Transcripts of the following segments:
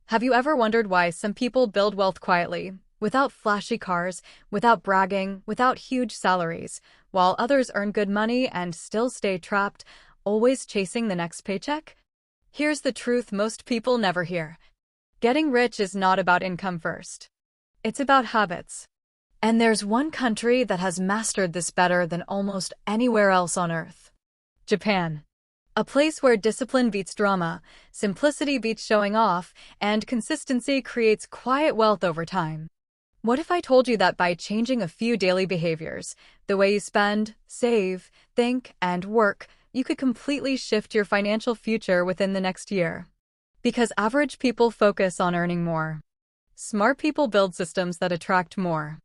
Have you ever wondered why some people build wealth quietly, without flashy cars, without bragging, without huge salaries, while others earn good money and still stay trapped, always chasing the next paycheck? Here's the truth most people never hear. Getting rich is not about income first. It's about habits. And there's one country that has mastered this better than almost anywhere else on Earth. Japan. A place where discipline beats drama, simplicity beats showing off, and consistency creates quiet wealth over time. What if I told you that by changing a few daily behaviors, the way you spend, save, think, and work, you could completely shift your financial future within the next year? Because average people focus on earning more. Smart people build systems that attract more.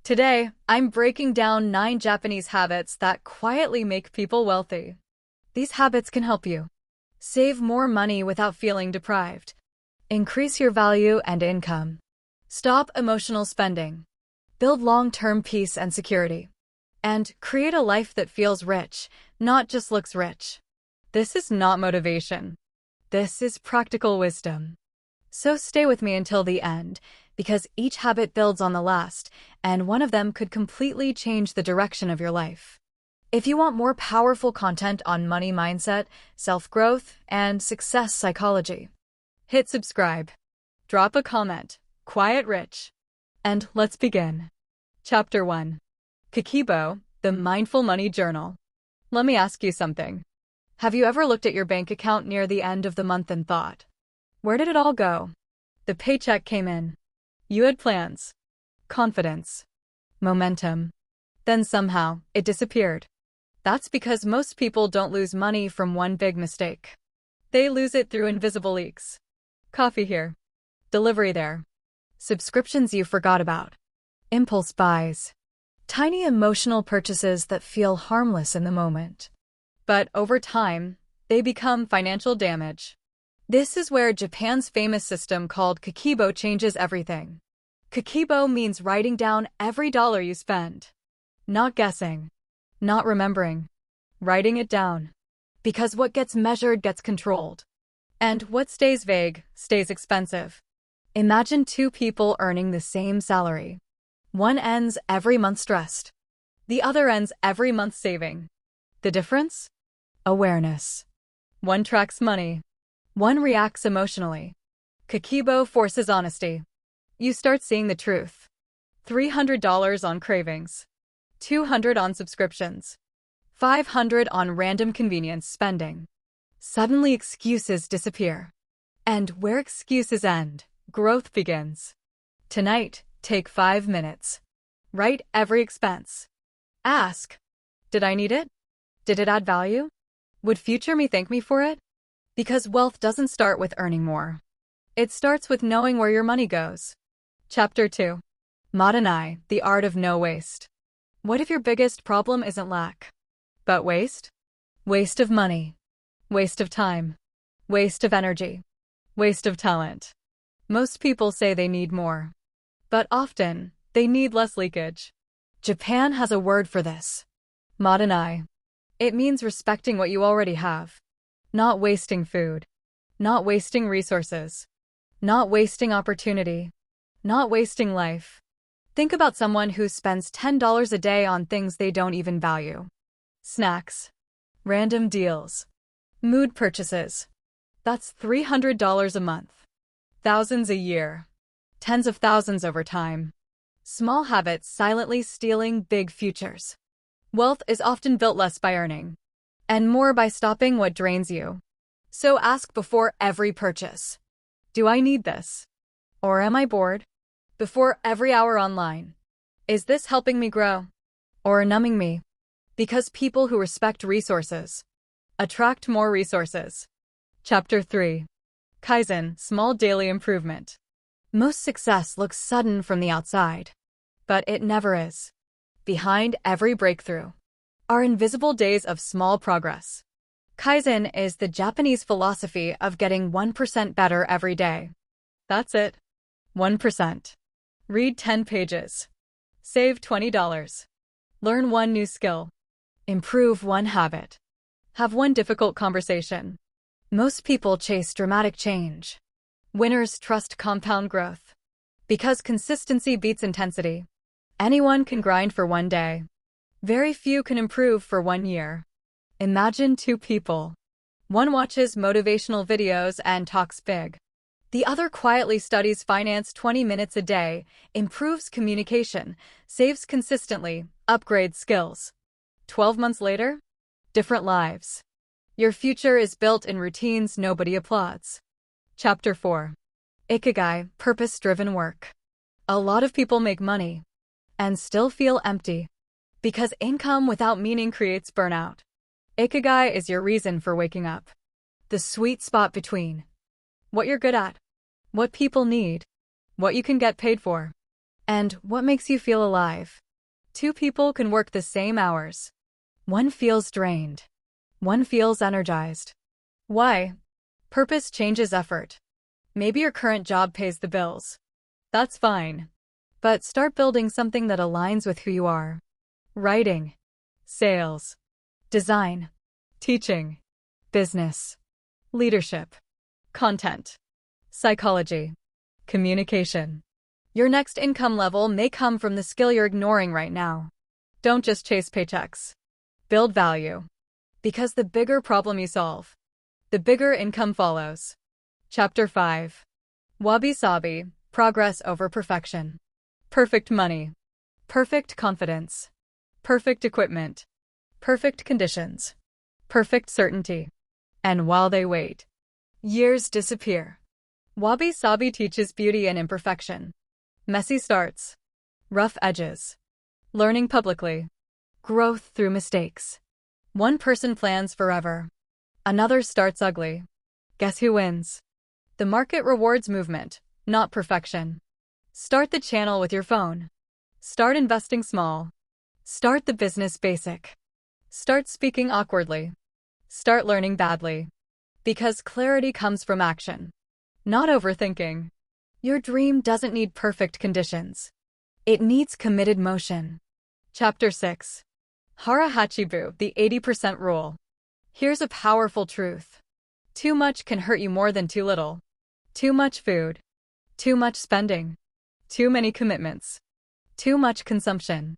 Today, I'm breaking down 9 Japanese habits that quietly make people wealthy. These habits can help you save more money without feeling deprived, increase your value and income, stop emotional spending, build long-term peace and security, and create a life that feels rich, not just looks rich. This is not motivation. This is practical wisdom. So stay with me until the end, because each habit builds on the last, and one of them could completely change the direction of your life. If you want more powerful content on money mindset, self-growth, and success psychology, hit subscribe, drop a comment, quiet rich, and let's begin. Chapter 1. Kikibo, the Mindful Money Journal. Let me ask you something. Have you ever looked at your bank account near the end of the month and thought, where did it all go? The paycheck came in. You had plans, confidence, momentum. Then somehow, it disappeared. That's because most people don't lose money from one big mistake. They lose it through invisible leaks. Coffee here. Delivery there. Subscriptions you forgot about. Impulse buys. Tiny emotional purchases that feel harmless in the moment. But over time, they become financial damage. This is where Japan's famous system called Kikibo changes everything. Kikibo means writing down every dollar you spend. Not guessing. Not remembering. Writing it down. Because what gets measured gets controlled. And what stays vague stays expensive. Imagine 2 people earning the same salary. One ends every month stressed. The other ends every month saving. The difference? Awareness. One tracks money. One reacts emotionally. Kikibo forces honesty. You start seeing the truth. $300 on cravings. $200 on subscriptions. $500 on random convenience spending. Suddenly excuses disappear. And where excuses end, growth begins. Tonight, take 5 minutes. Write every expense. Ask, did I need it? Did it add value? Would future me thank me for it? Because wealth doesn't start with earning more. It starts with knowing where your money goes. Chapter 2. Motivational, the art of no waste. What if your biggest problem isn't lack, but waste? Waste of money. Waste of time. Waste of energy. Waste of talent. Most people say they need more. But often, they need less leakage. Japan has a word for this. Motivational. It means respecting what you already have. Not wasting food. Not wasting resources. Not wasting opportunity. Not wasting life. Think about someone who spends $10 a day on things they don't even value. Snacks. Random deals. Mood purchases. That's $300 a month. Thousands a year. Tens of thousands over time. Small habits silently stealing big futures. Wealth is often built less by earning, and more by stopping what drains you. So ask before every purchase. Do I need this? Or am I bored? Before every hour online. Is this helping me grow? Or numbing me? Because people who respect resources attract more resources. Chapter 3. Kaizen, small daily improvement. Most success looks sudden from the outside, but it never is. Behind every breakthrough are invisible days of small progress. Kaizen is the Japanese philosophy of getting 1% better every day. That's it. 1%. Read 10 pages. Save $20. Learn one new skill. Improve one habit. Have one difficult conversation. Most people chase dramatic change. Winners trust compound growth. Because consistency beats intensity. Anyone can grind for one day. Very few can improve for 1 year. Imagine two people. One watches motivational videos and talks big. The other quietly studies finance 20 minutes a day, improves communication, saves consistently, upgrades skills. 12 months later? Different lives. Your future is built in routines nobody applauds. Chapter 4. Ikigai, purpose-driven work. A lot of people make money and still feel empty because income without meaning creates burnout. Ikigai is your reason for waking up. The sweet spot between what you're good at, what people need, what you can get paid for, and what makes you feel alive. Two people can work the same hours. One feels drained. One feels energized. Why? Purpose changes effort. Maybe your current job pays the bills. That's fine. But start building something that aligns with who you are. Writing, sales, design, teaching, business, leadership, content, psychology, communication. Your next income level may come from the skill you're ignoring right now. Don't just chase paychecks. Build value. Because the bigger problem you solve, the bigger income follows. Chapter 5. Wabi-sabi, progress over perfection. Perfect money. Perfect confidence. Perfect equipment. Perfect conditions. Perfect certainty. And while they wait, years disappear. Wabi-sabi teaches beauty and imperfection. Messy starts. Rough edges. Learning publicly. Growth through mistakes. One person plans forever. Another starts ugly. Guess who wins? The market rewards movement, not perfection. Start the channel with your phone. Start investing small. Start the business basic. Start speaking awkwardly. Start learning badly. Because clarity comes from action, not overthinking. Your dream doesn't need perfect conditions. It needs committed motion. Chapter 6. Hara Hachibu, the 80% rule. Here's a powerful truth. Too much can hurt you more than too little. Too much food. Too much spending. Too many commitments. Too much consumption.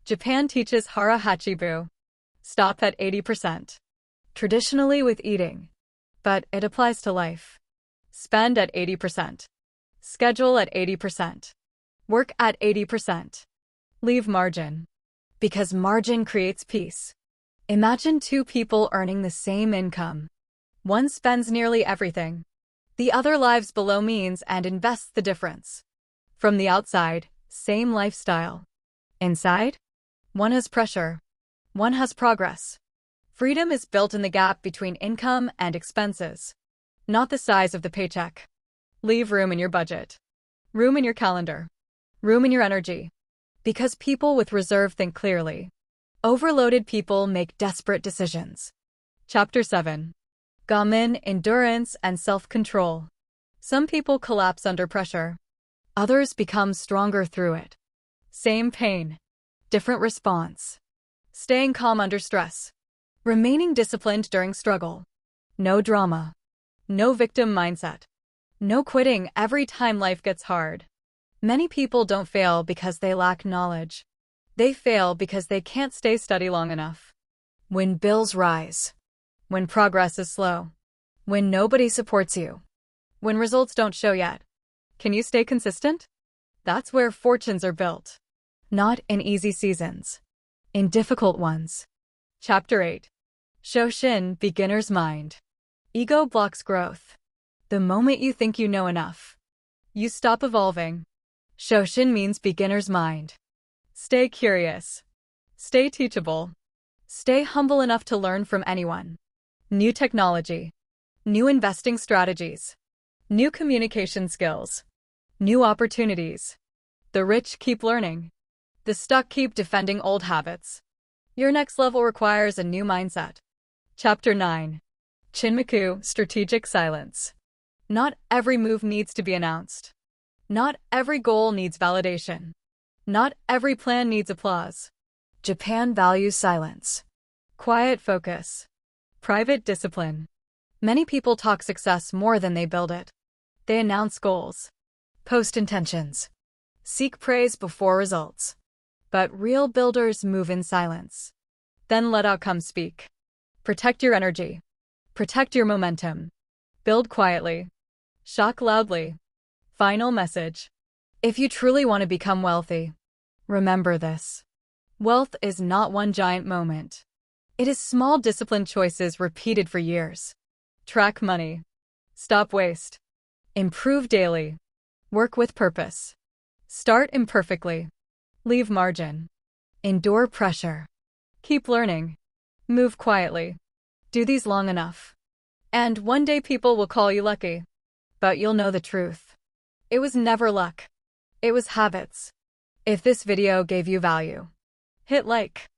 Japan teaches Hara Hachibu. Stop at 80%. Traditionally with eating. But it applies to life. Spend at 80%. Schedule at 80%. Work at 80%. Leave margin. Because margin creates peace. Imagine two people earning the same income. One spends nearly everything. The other lives below means and invests the difference. From the outside, same lifestyle. Inside, one has pressure. One has progress. Freedom is built in the gap between income and expenses, not the size of the paycheck. Leave room in your budget. Room in your calendar. Room in your energy. Because people with reserve think clearly. Overloaded people make desperate decisions. Chapter 7. Gamin, endurance, and self-control. Some people collapse under pressure. Others become stronger through it. Same pain. Different response. Staying calm under stress. Remaining disciplined during struggle. No drama. No victim mindset. No quitting every time life gets hard. Many people don't fail because they lack knowledge. They fail because they can't stay steady long enough. When bills rise. When progress is slow. When nobody supports you. When results don't show yet. Can you stay consistent? That's where fortunes are built. Not in easy seasons. In difficult ones. Chapter 8. Shoshin, beginner's mind. Ego blocks growth. The moment you think you know enough, you stop evolving. Shoshin means beginner's mind. Stay curious. Stay teachable. Stay humble enough to learn from anyone. New technology. New investing strategies. New communication skills. New opportunities. The rich keep learning. The stuck keep defending old habits. Your next level requires a new mindset. Chapter 9. Chinmaku, strategic silence. Not every move needs to be announced. Not every goal needs validation. Not every plan needs applause. Japan values silence. Quiet focus. Private discipline. Many people talk success more than they build it. They announce goals, post intentions, seek praise before results. But real builders move in silence. Then let outcomes speak. Protect your energy. Protect your momentum. Build quietly. Shock loudly. Final message. If you truly want to become wealthy, remember this. Wealth is not one giant moment. It is small disciplined choices repeated for years. Track money. Stop waste. Improve daily. Work with purpose. Start imperfectly. Leave margin. Endure pressure. Keep learning. Move quietly. Do these long enough. And one day people will call you lucky. But you'll know the truth. It was never luck. It was habits. If this video gave you value, hit like.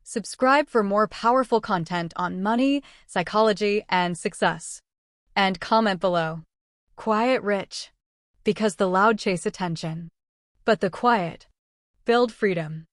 Subscribe for more powerful content on money, psychology, and success. And comment below. Quiet rich. Because the loud chase attention. But the quiet build freedom.